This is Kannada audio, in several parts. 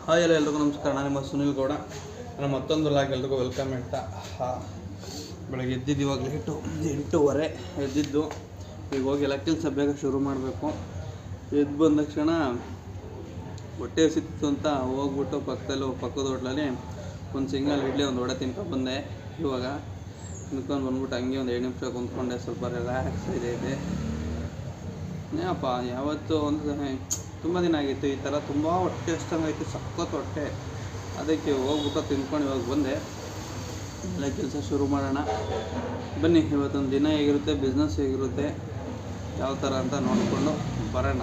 ಹಾಯ್ ಎಲ್ರಿಗೂ ನಮಸ್ಕಾರ. ನಾನು ನಿಮ್ಮ ಸುನಿಲ್ ಗೌಡ. ನಾನು ಮತ್ತೊಂದು ಲಾಗ್ ಎಲ್ರಿಗೂ ವೆಲ್ಕಮ್ ಹೇಳ್ತಾ ಬೆಳಗ್ಗೆ ಎದ್ದಿದ್ದು ಇವಾಗ ಲೇಟು 8:30 ಎದ್ದಿದ್ದು. ಈಗ ಹೋಗಿ ಎಲ್ಲ ಕೆಲಸ ಬೇಗ ಶುರು ಮಾಡಬೇಕು. ಎದ್ದು ಬಂದ ತಕ್ಷಣ ಹೊಟ್ಟೆ ಹಸಿತ್ತು ಅಂತ ಹೋಗ್ಬಿಟ್ಟು ಪಕ್ಕದ ಹೋಟ್ಲಲ್ಲಿ ಒಂದು ಸಿಂಗಲ್ ಇಡ್ಲಿ ಒಂದು ವಡೆ ತಿನ್ಕೊಂಡು ಬಂದೆ. ಇವಾಗ ತಿನ್ಕೊಂಡು ಬಂದ್ಬಿಟ್ಟು ಹಂಗೆ ಒಂದು 2 ನಿಮಿಷ ಕುಂತ್ಕೊಂಡೆ, ಸ್ವಲ್ಪ ರಿಲ್ಯಾಕ್ಸ್ ಇದೆ. ಏನಪ್ಪ ಯಾವತ್ತು ಒಂದು ತುಂಬ ದಿನ ಆಗಿತ್ತು ಈ ಥರ, ತುಂಬ ಹೊಟ್ಟೆ ಅಷ್ಟಂಗಾಯ್ತು, ಸಖತ್ ಹೊಟ್ಟೆ. ಅದಕ್ಕೆ ಹೋಗ್ಬಿಟ್ಟು ತಿನ್ಕೊಂಡು ಇವಾಗ ಬಂದೆ. ಎಲ್ಲ ಕೆಲಸ ಶುರು ಮಾಡೋಣ ಬನ್ನಿ. ಇವತ್ತೊಂದು ದಿನ ಹೇಗಿರುತ್ತೆ, ಬಿಸ್ನೆಸ್ ಹೇಗಿರುತ್ತೆ, ಯಾವ ಥರ ಅಂತ ನೋಡಿಕೊಂಡು ಬರೋಣ.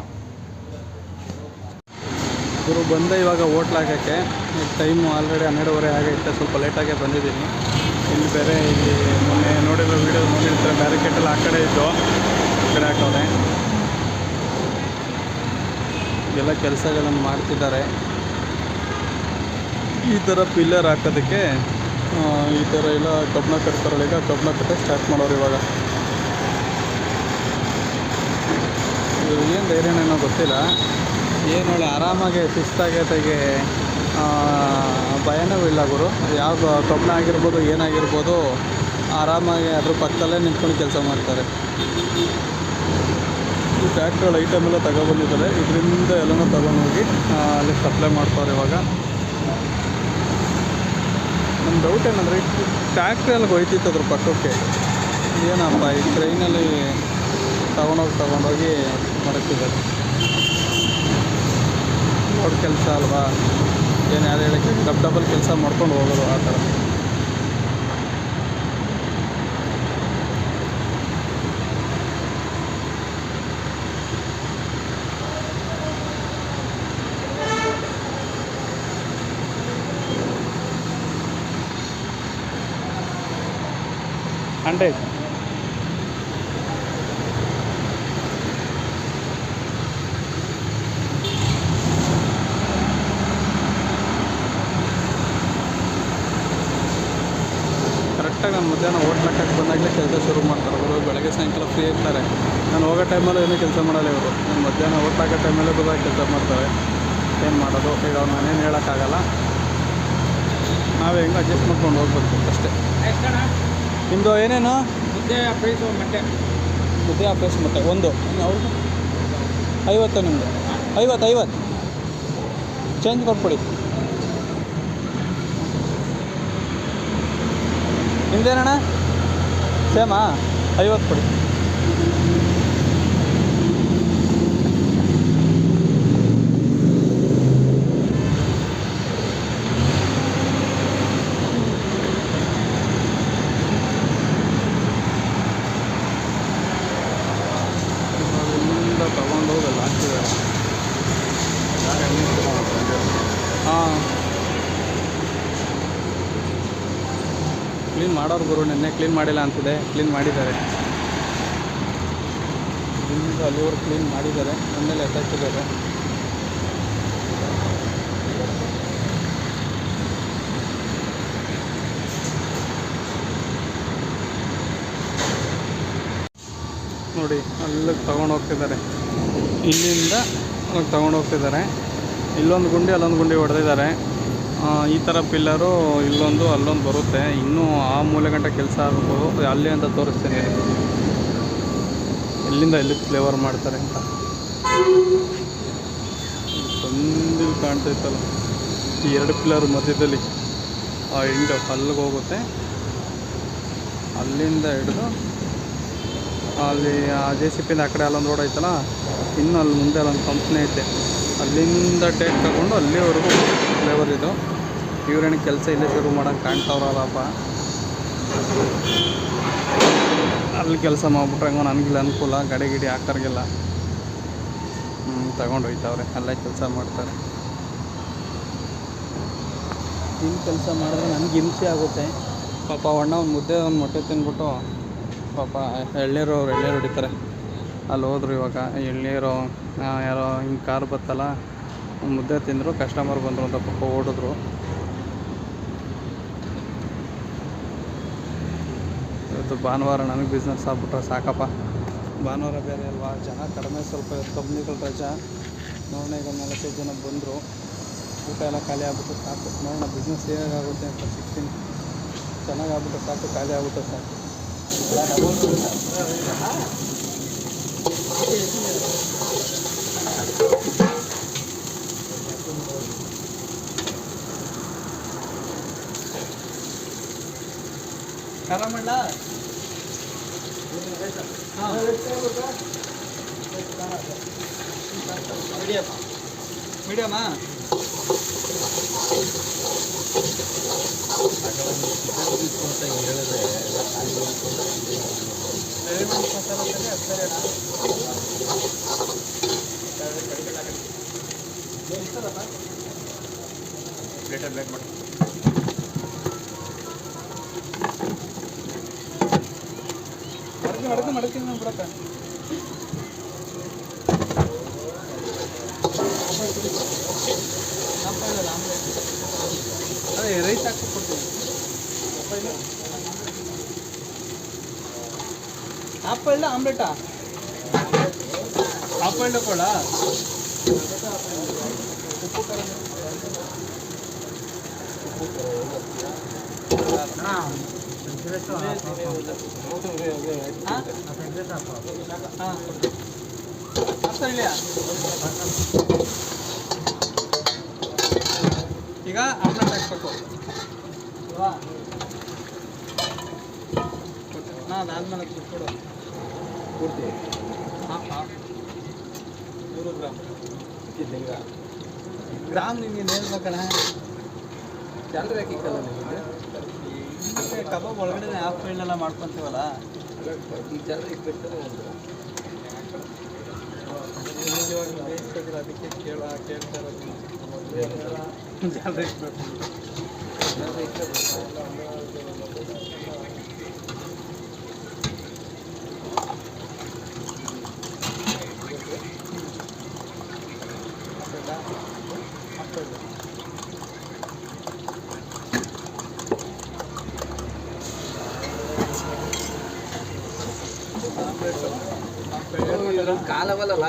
ಇವರು ಬಂದೆ ಇವಾಗ ಹೋಟ್ಲ್ ಹಾಕೋಕ್ಕೆ. ಟೈಮು ಆಲ್ರೆಡಿ 12:30 ಆಗೈತೆ. ಸ್ವಲ್ಪ ಲೇಟಾಗೇ ಬಂದಿದ್ದೀನಿ. ಇಲ್ಲಿ ಬೇರೆ ಇಲ್ಲಿ ಮೊನ್ನೆ ನೋಡಿರೋ ವೀಡಿಯೋ ನೋಡಿರ್ತಾರೆ, ಬ್ಯಾರಿಕೇಟೆಲ್ಲ ಆ ಕಡೆ ಇದ್ದು ಈ ಕಡೆ ಹಾಕವ್ರೆ. ಎಲ್ಲ ಕೆಲಸಗಳನ್ನು ಮಾಡ್ತಿದ್ದಾರೆ. ಈ ಥರ ಪಿಲ್ಲರ್ ಹಾಕೋದಕ್ಕೆ ಈ ಥರ ಎಲ್ಲ ಕಬ್ಬಣ ಕಟ್ತಾರಲ್ಲ, ಈಗ ಕಬ್ಬಣ ಕಟ್ಟಕ್ಕೆ ಸ್ಟಾರ್ಟ್ ಮಾಡೋರು. ಇವಾಗ ಏನು ಧೈರ್ಯನೇನೋ ಗೊತ್ತಿಲ್ಲ, ಏನು ಒಳ್ಳೆ ಆರಾಮಾಗಿ ಶಿಸ್ತಾಗೈತೆಗೆ ಭಯನೂ ಇಲ್ಲ ಗುರು. ಯಾವ ಕಬ್ಬಣ ಆಗಿರ್ಬೋದು ಏನಾಗಿರ್ಬೋದು, ಆರಾಮಾಗಿ ಅದ್ರ ಪಕ್ಕದಲ್ಲೇ ನಿಂತ್ಕೊಂಡು ಕೆಲಸ ಮಾಡ್ತಾರೆ. ಈ ಟ್ಯಾಕ್ಟ್ರಲ್ಲಿ ಐಟಮ್ ಎಲ್ಲ ತಗೊಬಂದಿದ್ದಾರೆ. ಇದರಿಂದ ಎಲ್ಲನೂ ತಗೊಂಡೋಗಿ ಅಲ್ಲಿ ಸಪ್ಲೈ ಮಾಡ್ತಾರೆ. ಇವಾಗ ನಮ್ಮ ಡೌಟ್ ಏನಂದರೆ, ಟ್ಯಾಕ್ಟ್ರಿಯಲ್ಲಿ ಹೋಯ್ತಿತ್ತು ಅದ್ರ ಪಕ್ಕಕ್ಕೆ, ಏನಪ್ಪ ಈ ಟ್ರೈನಲ್ಲಿ ತಗೊಂಡೋಗಿ ಮಡಗ್ತಿದ್ದಾರೆ. ದೊಡ್ಡ ಕೆಲಸ ಅಲ್ವಾ, ಏನು ಯಾರು ಹೇಳೋಕ್ಕೆ, ಡಬಲ್ ಕೆಲಸ ಮಾಡ್ಕೊಂಡು ಹೋಗೋದು ಆ ಥರ. ಹಂಡ್ರೆಡ್ ಕರೆಕ್ಟಾಗಿ ನಾನು ಮಧ್ಯಾಹ್ನ ಹೋಟ್ಲಕ್ಕೆ ಬಂದಾಗಲೇ ಕೆಲಸ ಶುರು ಮಾಡ್ತಾರೆ ಅವರು. ಬೆಳಗ್ಗೆ ಸಾಯಂಕಾಲ ಫ್ರೀ ಇರ್ತಾರೆ. ನಾನು ಹೋಗೋ ಟೈಮಲ್ಲೂ ಏನೂ ಕೆಲಸ ಮಾಡಲ್ಲ ಇವರು. ನಾನು ಮಧ್ಯಾಹ್ನ ಹೋಟ್ಲಾಕೋ ಟೈಮಲ್ಲೂ ಕೂಡ ಕೆಲಸ ಮಾಡ್ತಾರೆ. ಏನು ಮಾಡೋದು ಈಗ, ನಾನೇನು ಹೇಳೋಕ್ಕಾಗಲ್ಲ. ನಾವೇ ಹೆಂಗೆ ಅಡ್ಜಸ್ಟ್ ಮಾಡ್ಕೊಂಡು ಹೋಗ್ಬೇಕು ಅಷ್ಟೇ. ನಿಮ್ಮದು ಏನೇನು ಮುದ್ದೆ ಪ್ರೈಸು ಮೊಟ್ಟೆ, ಮುದ್ದೆ ಪ್ರೈಸ್ ಮೊಟ್ಟೆ ಒಂದು ಅವ್ರಿಗೆ 50. ನಿಮ್ಮದು 50 ಚೇಂಜ್ ಕೊಟ್ಬಿಡಿ. ನಿಮ್ದೇನಣ್ಣ ಸೇಮಾ 50 ಕೊಡಿ. ತಗೊಂಡೋಗಲ್ಲ ಹಾಕ್ತಿದ್ದಾರೆ. ಹಾಂ, ಕ್ಲೀನ್ ಮಾಡೋರು ಗುರು. ನೆನ್ನೆ ಕ್ಲೀನ್ ಮಾಡಿಲ್ಲ ಅಂತಿದೆ, ಕ್ಲೀನ್ ಮಾಡಿದ್ದಾರೆ. ಇಲ್ಲಿಂದ ಅಲ್ಲಿವರು ಕ್ಲೀನ್ ಮಾಡಿದ್ದಾರೆ, ನನ್ನೆಲ್ಲ ಎತ್ತಾಕಿದ್ದಾರೆ. ನೋಡಿ ಅಲ್ಲಿಗೆ ತೊಗೊಂಡೋಗ್ತಿದ್ದಾರೆ, ಇಲ್ಲಿಂದ ಅಲ್ಲಿಗೆ ತೊಗೊಂಡೋಗ್ತಿದ್ದಾರೆ. ಇಲ್ಲೊಂದು ಗುಂಡಿ ಅಲ್ಲೊಂದು ಗುಂಡಿ ಹೊಡೆದಿದ್ದಾರೆ. ಈ ಥರ ಪಿಲ್ಲರು ಇಲ್ಲೊಂದು ಅಲ್ಲೊಂದು ಬರುತ್ತೆ. ಇನ್ನೂ ಆ ಮೂಲೆ ಗಂಟೆ ಕೆಲಸ ಆಗ್ಬೋದು. ಅಲ್ಲಿ ಅಂತ ತೋರಿಸ್ತೀನಿ, ಎಲ್ಲಿಂದ ಎಲ್ಲಿಗೆ ಫ್ಲೇವರ್ ಮಾಡ್ತಾರೆ ಅಂತ. ಸಂದಿಲ್ ಕಾಣ್ತೈತಲ್ಲ, ಈ 2 ಪಿಲ್ಲರ್ ಮಧ್ಯದಲ್ಲಿ ಆ ಹಿಂಗೆ ಅಲ್ಲಿಗೆ ಹೋಗುತ್ತೆ. ಅಲ್ಲಿಂದ ಹಿಡಿದು ಅಲ್ಲಿ ಆ JCPಯಿಂದ ಆ ಕಡೆ ಅಲ್ಲೊಂದು ರೋಡ್ ಐತಲ್ಲ, ಇನ್ನು ಅಲ್ಲಿ ಮುಂದೆ ಅಲ್ಲೊಂದು ಕಂಪ್ನಿ ಐತೆ, ಅಲ್ಲಿಂದ ಟೇಕ್ ತಗೊಂಡು ಅಲ್ಲಿವರೆಗೂ ಫ್ಲೇವರ್ ಇದು. ಇವ್ರೇನು ಕೆಲಸ ಇಲ್ಲೇ ಶುರು ಮಾಡೋಕ್ಕೆ ಕಾಣ್ತಾವ್ರಲ್ಲಪ್ಪ. ಅಲ್ಲಿ ಕೆಲಸ ಮಾಡಿಬಿಟ್ರೆ ಹಂಗೋ ನನಗಿಲ್ಲ ಅನುಕೂಲ, ಗಾಡಿ ಹಾಕೋರಿಗೆಲ್ಲ ತಗೊಂಡು ಹೋಯ್ತವ್ರೆ. ಅಲ್ಲೇ ಕೆಲಸ ಮಾಡ್ತಾರೆ. ಹಿಂಗೆ ಕೆಲಸ ಮಾಡಿದ್ರೆ ನನಗೆ ಹಿಂಸೆ ಆಗುತ್ತೆ ಪಾಪ. ಅಣ್ಣ ಒಂದು ಮುದ್ದೆ ಒಂದು ಮೊಟ್ಟೆ ತಿಂದ್ಬಿಟ್ಟು ಪಾಪ ಎಳ್ನೀರು ಹೊಡಿತಾರೆ. ಅಲ್ಲಿ ಹೋದ್ರು ಇವಾಗ ಎಳ್ನೀರು ಯಾರೋ ಹಿಂಗೆ ಕಾರ್ ಬತ್ತಲ್ಲ, ಮುದ್ದೆ ತಿಂದರು, ಕಸ್ಟಮರ್ ಬಂದರು ಅಂತ ಪಾಪ ಓಡಿದ್ರು. ಇವತ್ತು ಭಾನುವಾರ ನನಗೆ ಬಿಸ್ನೆಸ್ ಆಗ್ಬಿಟ್ರೆ ಸಾಕಪ್ಪ. ಭಾನುವಾರ ಬೇರೆ ಅಲ್ವಾ, ಜನ ಕಡಿಮೆ ಸ್ವಲ್ಪ ಕಂಪ್ನಿಗಳ ರಜಾ. ನೋಡೋಣ, ಈಗ 4-5 ಜನ ಬಂದರು. ಊಟ ಎಲ್ಲ ಖಾಲಿ ಆಗ್ಬಿಟ್ಟು ಸಾಕು. ನೋಡೋಣ ಬಿಸ್ನೆಸ್ ಏನಾಗುತ್ತೆ ಅಂತ ಸಿಗ್ತೀನಿ. ಚೆನ್ನಾಗಾಗ್ಬಿಟ್ಟು ಸಾಕು, ಖಾಲಿ ಆಗ್ಬಿಟ್ಟು ಸಾಕು. ಖಾರ ಮಾಡಲ? ಹಾಂ ಮೀಡಿಯಮಾ? ಪ್ಲೇಟ್ ಮಾಡಿ ಮಡಕ್ತೀನಿ ನಾನು ಬಿಡಕ್ಕ. ಅದೇ ರೈಸ್ ಹಾಕಿ ಕೊಡ್ತೀನಿ. ಹಾಫ್ ಬಾಯ್ಲ್ಡ್ ಆಮ್ಲೆಟಾ? ಹಾಫ್ ಬಾಯ್ಲ್ಡ್ ಕೊಡ. ಉಪ್ಪು ಖಾರ ಈಗ ಆಮ್ಲೆಟ್ ಹಾಕ್ಬೇಕು ಅಲ್ವಾ? ಅದಾದ್ಮೇಲೆ ಕೊಡು. ಪೂರ್ತಿ ಹಾಂ 100 ಗ್ರಾಮ್ ನಿಮಗೆ ಹೇಳ್ಬೇಕಣ್ಣ. ಸ್ಯಾಲ್ರಿ ಹಾಕಿಕ್ಕಲ್ಲ ನಿಮಗೆ. ಕಬಾಬ್ ಒಳಗಡೆ ಹಾಫ್ ಬಾಯ್ಲ್ಡ್ ಮಾಡ್ಕೊತೀವಲ್ಲ, ಈ ಸ್ಯಾಲ್ರಿ ಇಕ್ಬೇಕು. ಅದಕ್ಕೆ ಕೇಳ್ತಾ ಇರೋದು ಸ್ಯಾಲ್ರಿ ಇಕ್ಬೇಕು. ಕಾಲವಲ್ಲ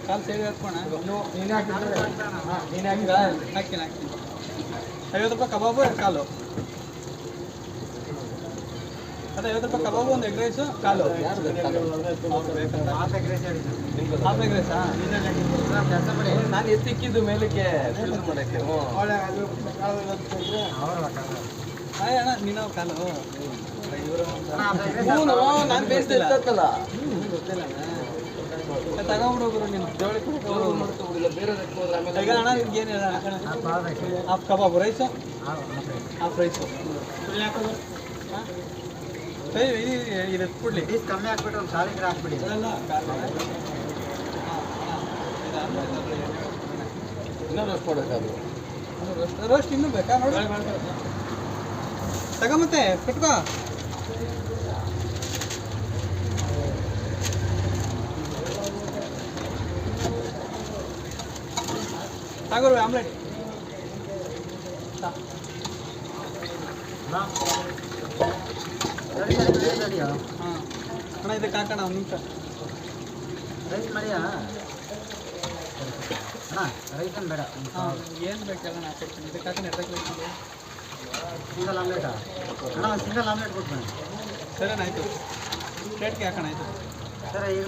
ಕಾಲು ಸೇರಿ ಹಾಕೋಣ. ನೀನು ಹಾಕಿದ್ರೆ ನೀನು ಹಾಕ್ತೀನಿ 50 ರೂಪಾಯಿ ಕಬಾಬು, 2 ಕಾಲು. ಅದೇ 50 ರೂಪಾಯಿ ಕಬಾಬು, 1 ಎಗ್ ರೈಸು, ಕಾಲು. ಹಾಫ್ ಎಗ್ ರೈಸಾ? ನಾನು ಎತ್ತಿಕ್ಕಿದ್ದು ಮೇಲಕ್ಕೆ ಮಾಡೋಕ್ಕೆ. ಅಣ್ಣ ನೀನು ಕಾಲು ನಾನು ಬೇಯಿಸ್ತಿಲ್ಲ ಗೊತ್ತಿಲ್ಲ. ತಗೊಂಡ್ಬಿಡೋರು ನೀನು ಜೋಳಿ ಈಗ ಅಣ್ಣ ನಿಮ್ಗೆ ಏನು ಹಾಫ್ ಕಬಾಬು, ರೈಸು ಹಾಫ್ ರೈಸು ಇದು ಕೊಡ್ಲಿ. ಕಮ್ಮಿ ಹಾಕ್ಬಿಟ್ಟು ಒಂದು 1000 ಹಾಕ್ಬಿಡಿ. ಇನ್ನೂ ರೋಸ್ಟ್ ಕೊಡೋದು. ರೋಸ್ಟ್ ಇನ್ನೂ ಬೇಕಾ ನೋಡಿ? ತಗೊಂಬತ್ತೆ ಕಟ್ಕೋ. ತಗೋರು ಆಮ್ಲೆಟ್. ಹಾಂ ಅಣ್ಣ ಇದಕ್ಕೆ ಹಾಕೋಣ 1 ನಿಮಿಷ. ರೈಸ್ ಮಾಡಿಯಾ ಅಣ್ಣ? ರೈಸ್ ಏನು ಬೇಡ. ಹಾಂ ಏನು ಬೇಕಲ್ಲ ನಾನು ಹಾಕೊಡ್ತೀನಿ. ಇದಕ್ಕೆ ಹಾಕೋಣ. ಎಡ್ಬೇಕು ಸಿಂಗಲ್ ಆಮ್ಲೆಟಾ ಅಣ್ಣ? ಸಿಂಗಲ್ ಆಮ್ಲೆಟ್ ಕೊಡ್ತೀನಿ. ಸರಿ ಆಯಿತು. ಪ್ಲೇಟ್ಗೆ ಹಾಕೋಣ. ಆಯಿತು ಸರಿ. ಈಗ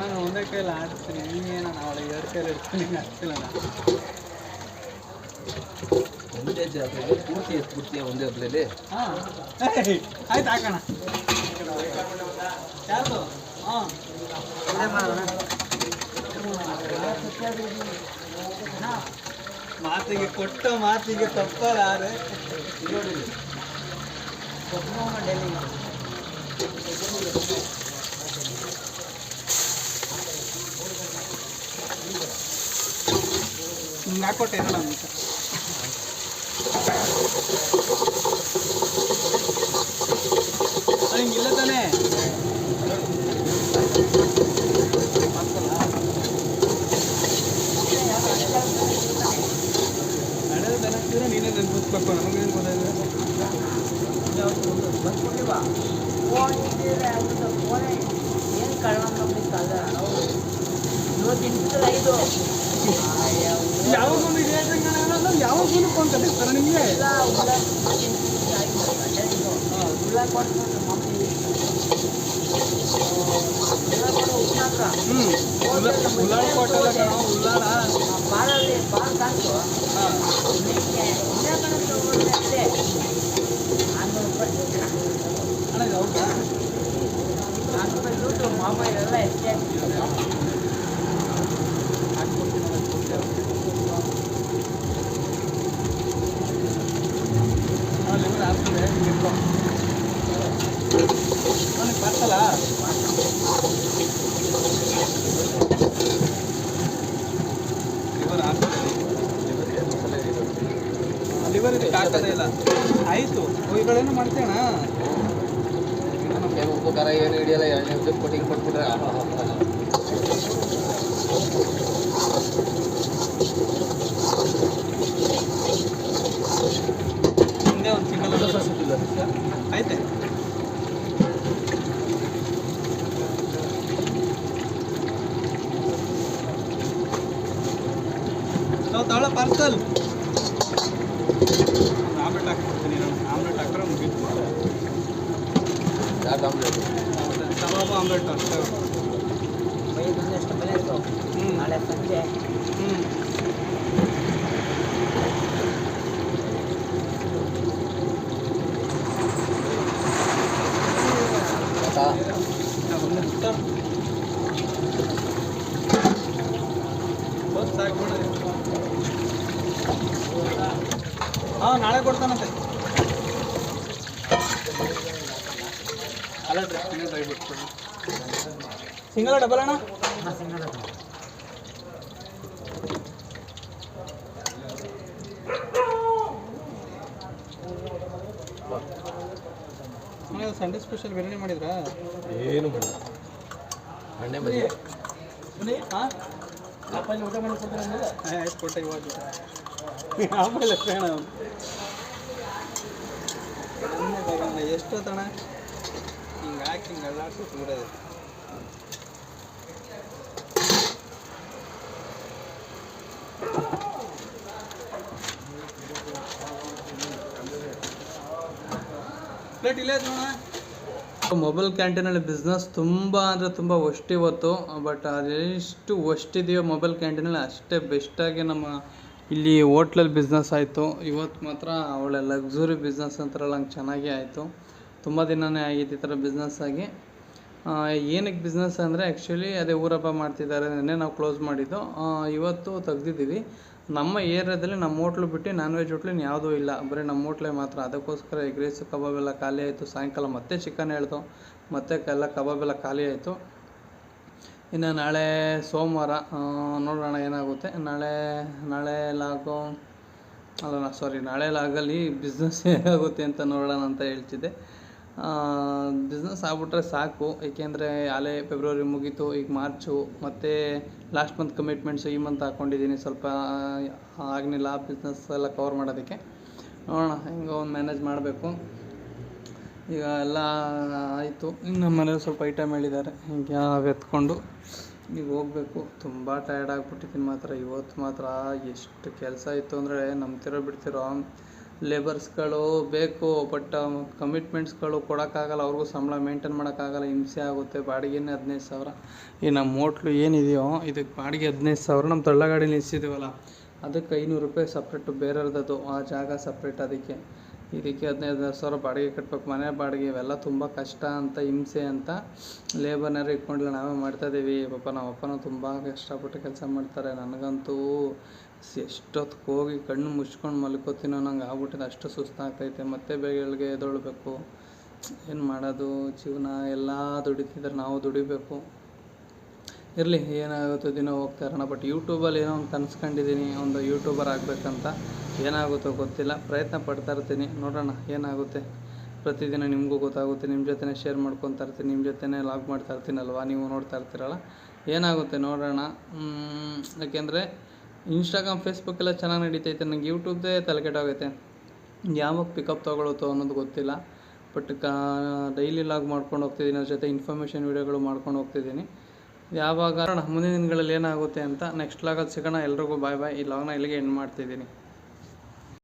ನಾನು ಒಂದೇ ಕೈಯಲ್ಲಿ ಆಡಿಸ್ತೀನಿ. ನೀನೇನ ನಾಳೆ 2 ಕೈಯಲ್ಲಿ ಇಡ್ತೀನಿ. ಆಗ್ತಿಲ್ಲ ನಾನು ಒಂದೇ ಜಾತ್ರೆಗೆ ಪೂರ್ತಿ ಎತ್ಬಿಡ್ತೀಯ ಒಂದೇ ಹಬ್ಬದಲ್ಲಿ. ಹಾಂ ಆಯ್ತು ಹಾಕೋಣ. ಯಾವುದು? ಹಾಂ ಮಾತಿಗೆ ಕೊಟ್ಟ ಮಾತಿಗೆ ತಪ್ಪಲ್ಲ. ಯಾರು ಹಿಂಗೆ ಹಾಕೊಟ್ಟೆ ಏನೋ ನಮ್ಮ ಹಿಂಗಿಲ್ಲ ತಾನೇ. ಹಣದ ದನ ಹಾಕ್ತಿದ್ರೆ ನೀನೇ ನೆನ್ಪಿಸ್ಬೇಕು. ನಮಗೇನು ಗೊತ್ತಾಯಿದೆ? ಏನು ಕಳ್ಳ ಇವತ್ತು 5 ಯಾವಾಗೂ ಇದೆ ಯಾವಾಗೂ ಫೋನ್ ಕಟ್ಟಿರ್ತಾರೆ ನಿಮಗೆ. ಉಲ್ಲಾಳ ಕೊಟ್ಟಲ್ಲ ಕಣ ಉಲ್ಲಾಳ ಅಣ್ಣ ಇದು ಹೌದಾ ಮೊಬೈಲ್ ಎಲ್ಲ ಎಷ್ಟೇ ಲಿವರ್ ಆಗ್ತದೆ ನನಗೆ ಬರ್ತಲ್ಲ ಲಿವರ್ ಆಗ್ತದೆ ಲಿವರ್ ಇದಕ್ಕೆ ಆಗ್ತದೆ ಇಲ್ಲ ಆಯಿತು ಇವುಗಳೇನು ಮಾಡ್ತೇಣ ಏನು ಉಪ್ಪು ಖಾರ ಏನು ಹಿಡಿಯಲ್ಲ 2 ನಿಮಿಷಕ್ಕೆ ಕೊಟ್ಟಿಗೆ ಕೊಟ್ಬಿಟ್ರೆ ಹಿಂದೆ ಒಂದು ಸಿಂಗಲ್ ಆಯ್ತೆ ನಾವು ತಗೊಳ್ಳೋ ಪಾರ್ಸಲ್ ಆಮ್ಲೆಟ್ ಹಾಕ್ಬಿಡ್ತೀನಿ ನಾನು ಆಮ್ಲೆಟ್ ಹಾಕಿದ್ರೆ ಮುಗೀತು ಯಾಕೆ ಆಮ್ಲೆಟ್ ಕಬಾಬು ಆಮ್ಲೆಟ್ ಅಷ್ಟೇ ಎಷ್ಟು ಬೆಲೆ ಇತ್ತು ನಾಳೆ ಸಂಜೆ ಹಾಂ ನಾಳೆ ಕೊಡ್ತಾನಂತೆ ಅಲ್ಲ ಡ್ರೈ ಬಿಟ್ಬಿಡಿ ಸಿಂಗಲ್ ಡಬಲ್ ಅಣ್ಣ ಸಂಡೇ ಸ್ಪೆಷಲ್ ಬಿರಿಯಾನಿ ಮಾಡಿದ್ರಾ ಏನು ಮಾಡಿಲ್ಲ ಎಣ್ಣೆ ಬರೀ ಹಾಂ ಅಪ್ಪಾಜಿ ಊಟ ಮಾಡಿ ಕೊಡ್ತಾರೆ ಆಮೇಲೆ ಆಯ್ತು ಕೊಟ್ಟೆ ಇವಾಗ ಆಮೇಲೆ ಬೇಡ ಎಷ್ಟು ತಣ ಹಿಂಗೆ ಹಾಕಿ ಹಿಂಗೆ ಅಲ್ಲಾಡ್ಸಿ ಬಿಡೋದು ಪ್ಲೇಟ್ ಇಲ್ಲೇ ನೋಡ ಮೊಬೈಲ್ ಕ್ಯಾಂಟೀನಲ್ಲಿ ಬಿಸ್ನೆಸ್ ತುಂಬ ಅಂದರೆ ತುಂಬ ವರ್ಸ್ಟ್ ಇವತ್ತು. ಬಟ್ ಅದೆಷ್ಟು ವರ್ಸ್ಟ್ ಇದೆಯೋ ಮೊಬೈಲ್ ಕ್ಯಾಂಟೀನಲ್ಲಿ ಅಷ್ಟೇ ಬೆಸ್ಟಾಗಿ ನಮ್ಮ ಇಲ್ಲಿ ಹೋಟ್ಲಲ್ಲಿ ಬಿಸ್ನೆಸ್ ಆಯಿತು. ಇವತ್ತು ಮಾತ್ರ ಒಳ್ಳೆ ಲಕ್ಸುರಿ ಬಿಸ್ನೆಸ್ ಅಂತಾರಲ್ಲ ಹಂಗೆ ಚೆನ್ನಾಗೇ ಆಯಿತು. ತುಂಬ ದಿನವೇ ಆಗಿತ್ತು ಈ ಥರ ಬಿಸ್ನೆಸ್ ಆಗಿ. ಏನಕ್ಕೆ ಬಿಸ್ನೆಸ್ ಅಂದರೆ ಆ್ಯಕ್ಚುಲಿ ಅದೇ ಊರಬ್ಬ ಮಾಡ್ತಿದ್ದಾರೆ, ನೆನ್ನೆ ನಾವು ಕ್ಲೋಸ್ ಮಾಡಿದ್ದು, ಇವತ್ತು ತೆಗ್ದಿದ್ದೀವಿ. ನಮ್ಮ ಏರಿಯಾದಲ್ಲಿ ನಮ್ಮ ಹೋಟ್ಲು ಬಿಟ್ಟು ನಾನ್ ವೆಜ್ ಹೋಟ್ಲಿನ ಯಾವುದೂ ಇಲ್ಲ, ಬರೀ ನಮ್ಮ ಹೋಟ್ಲೇ ಮಾತ್ರ. ಅದಕ್ಕೋಸ್ಕರ ಎಗ್ ರೈಸ್ ಕಬಾಬ್ ಎಲ್ಲ ಖಾಲಿ ಆಯಿತು. ಸಾಯಂಕಾಲ ಮತ್ತೆ ಚಿಕನ್ ಹೇಳ್ದು, ಮತ್ತೆ ಎಲ್ಲ ಕಬಾಬ್ ಎಲ್ಲ ಖಾಲಿ ಆಯಿತು. ಇನ್ನು ನಾಳೆ ಸೋಮವಾರ ನೋಡೋಣ ಏನಾಗುತ್ತೆ. ನಾಳೆ ಲಾಗೋ ಅಲ್ಲ ಸಾರಿ ನಾಳೆ ಲಾಗಲ್ಲಿ ಬಿಸ್ನೆಸ್ ಹೇಗಾಗುತ್ತೆ ಅಂತ ನೋಡೋಣ ಅಂತ ಹೇಳ್ತಿದ್ದೆ. ಬಿಸ್ನೆಸ್ ಆಗ್ಬಿಟ್ರೆ ಸಾಕು, ಏಕೆಂದರೆ ಆಲೇ ಫೆಬ್ರವರಿ ಮುಗೀತು, ಈಗ ಮಾರ್ಚು, ಮತ್ತು ಲಾಸ್ಟ್ ಮಂತ್ ಕಮಿಟ್ಮೆಂಟ್ಸು ಈ ಮಂತ್ ಹಾಕ್ಕೊಂಡಿದ್ದೀನಿ. ಸ್ವಲ್ಪ ಆಗಲಿಲ್ಲ ಬಿಸ್ನೆಸ್ ಎಲ್ಲ ಕವರ್ ಮಾಡೋದಕ್ಕೆ. ನೋಡೋಣ ಹೆಂಗೋ ಒಂದು ಮ್ಯಾನೇಜ್ ಮಾಡಬೇಕು. ಈಗ ಎಲ್ಲ ಆಯಿತು. ಇನ್ನು ನಮ್ಮ ಮನೇಲಿ ಸ್ವಲ್ಪ ಐಟಮ್ ಹೇಳಿದ್ದಾರೆ, ಹಿಂಗೆ ಎತ್ಕೊಂಡು ಈಗ ಹೋಗಬೇಕು. ತುಂಬ ಟಯರ್ಡ್ ಆಗಿಬಿಟ್ಟಿದ್ದೀನಿ ಮಾತ್ರ. ಇವತ್ತು ಮಾತ್ರ ಎಷ್ಟು ಕೆಲಸ ಇತ್ತು ಅಂದರೆ ನಂಬ್ತಿರೋ ಬಿಡ್ತಿರೋ. ಲೇಬರ್ಸ್ಗಳು ಬೇಕು, ಬಟ್ ಕಮಿಟ್ಮೆಂಟ್ಸ್ಗಳು ಕೊಡೋಕ್ಕಾಗಲ್ಲ, ಅವ್ರಿಗೂ ಸಂಬಳ ಮೇಂಟೈನ್ ಮಾಡೋಕ್ಕಾಗಲ್ಲ, ಹಿಂಸೆ ಆಗುತ್ತೆ. ಬಾಡಿಗೆನೇ 15,000. ಈ ನಮ್ಮ ಹೋಟ್ಲು ಏನಿದೆಯೋ ಇದಕ್ಕೆ ಬಾಡಿಗೆ 15,000. ನಮ್ಮ ತಳ್ಳಗಾಡಿ ನಿಲ್ಲಿಸಿದ್ದೀವಲ್ಲ ಅದಕ್ಕೆ 500 ರೂಪಾಯಿ ಸಪ್ರೇಟು ಬೇರೆಯವ್ರದ್ದು, ಆ ಜಾಗ ಸಪ್ರೇಟ್. ಇದಕ್ಕೆ 15,000 ಬಾಡಿಗೆ ಕಟ್ಟಬೇಕು, ಮನೆ ಬಾಡಿಗೆ. ಇವೆಲ್ಲ ತುಂಬ ಕಷ್ಟ ಅಂತ, ಹಿಂಸೆ ಅಂತ ಲೇಬರ್ನಾರು ಇಟ್ಕೊಂಡಿಲ್ಲ, ನಾವೇ ಮಾಡ್ತಾಯಿದ್ದೀವಿ. ಪಾಪ ನಮ್ಮ ಅಪ್ಪನೂ ತುಂಬ ಕಷ್ಟಪಟ್ಟು ಕೆಲಸ ಮಾಡ್ತಾರೆ. ನನಗಂತೂ ಎಷ್ಟೊತ್ತಿಗೆ ಹೋಗಿ ಕಣ್ಣು ಮುಚ್ಕೊಂಡು ಮಲ್ಕೋತೀನೋ ನಂಗೆ ಆಗ್ಬಿಟ್ಟಿದೆ, ಅಷ್ಟು ಸುಸ್ತಾಗ್ತೈತೆ. ಮತ್ತೆ ಬೆಳಗ್ಗೆ ಎದ್ದೇಳಬೇಕು, ಏನು ಮಾಡೋದು, ಜೀವನ ಎಲ್ಲ ದುಡಿತಿದ್ದಾರೆ, ನಾವು ದುಡಿಬೇಕು. ಇರಲಿ, ಏನಾಗುತ್ತೋ ದಿನ ಹೋಗ್ತಾ ಇರೋಣ. ಬಟ್ ಯೂಟ್ಯೂಬಲ್ಲಿ ಏನೋ ಒಂದು ಕನ್ಸ್ಕೊಂಡಿದ್ದೀನಿ, ಒಂದು ಯೂಟ್ಯೂಬರ್ ಆಗಬೇಕಂತ. ಏನಾಗುತ್ತೋ ಗೊತ್ತಿಲ್ಲ, ಪ್ರಯತ್ನ ಪಡ್ತಾ ಇರ್ತೀನಿ, ನೋಡೋಣ ಏನಾಗುತ್ತೆ. ಪ್ರತಿದಿನ ನಿಮಗೂ ಗೊತ್ತಾಗುತ್ತೆ, ನಿಮ್ಮ ಜೊತೆ ಶೇರ್ ಮಾಡ್ಕೊತಾ ಇರ್ತೀನಿ, ನಿಮ್ಮ ಜೊತೆ ಲಾಗ್ ಮಾಡ್ತಾ ಇರ್ತೀನಲ್ವ, ನೀವು ನೋಡ್ತಾ ಇರ್ತೀರಲ್ಲ, ಏನಾಗುತ್ತೆ ನೋಡೋಣ. ಯಾಕೆಂದರೆ ಇನ್ಸ್ಟಾಗ್ರಾಮ್ ಫೇಸ್ಬುಕ್ಕೆಲ್ಲ ಚೆನ್ನಾಗಿ ನಡೀತೈತೆ, ನನಗೆ ಯೂಟ್ಯೂಬ್ದೇ ತಲೆಕೆಟ್ಟೋಗೈತೆ. ಯಾವಾಗ ಪಿಕಪ್ ತೊಗೊಳುತ್ತೋ ಅನ್ನೋದು ಗೊತ್ತಿಲ್ಲ. ಬಟ್ ಡೈಲಿ ಲಾಗ್ ಮಾಡ್ಕೊಂಡು ಹೋಗ್ತಿದ್ದೀನಿ, ಅದ್ರ ಜೊತೆ ಇನ್ಫಾರ್ಮೇಷನ್ ವೀಡಿಯೋಗಳು ಮಾಡ್ಕೊಂಡು ಹೋಗ್ತಿದ್ದೀನಿ. ಯಾವಾಗ ಮುಂದಿನ ದಿನಗಳಲ್ಲಿ ಏನಾಗುತ್ತೆ ಅಂತ ನೆಕ್ಸ್ಟ್ ಲಾಗಲ್ಲಿ ಸಿಗೋಣ. ಎಲ್ರಿಗೂ ಬಾಯ್ ಬಾಯ್. ಈ ಲಾಗ್ನ ಇಲ್ಲಿಗೆ ಎಂಡ್ ಮಾಡ್ತಿದ್ದೀನಿ.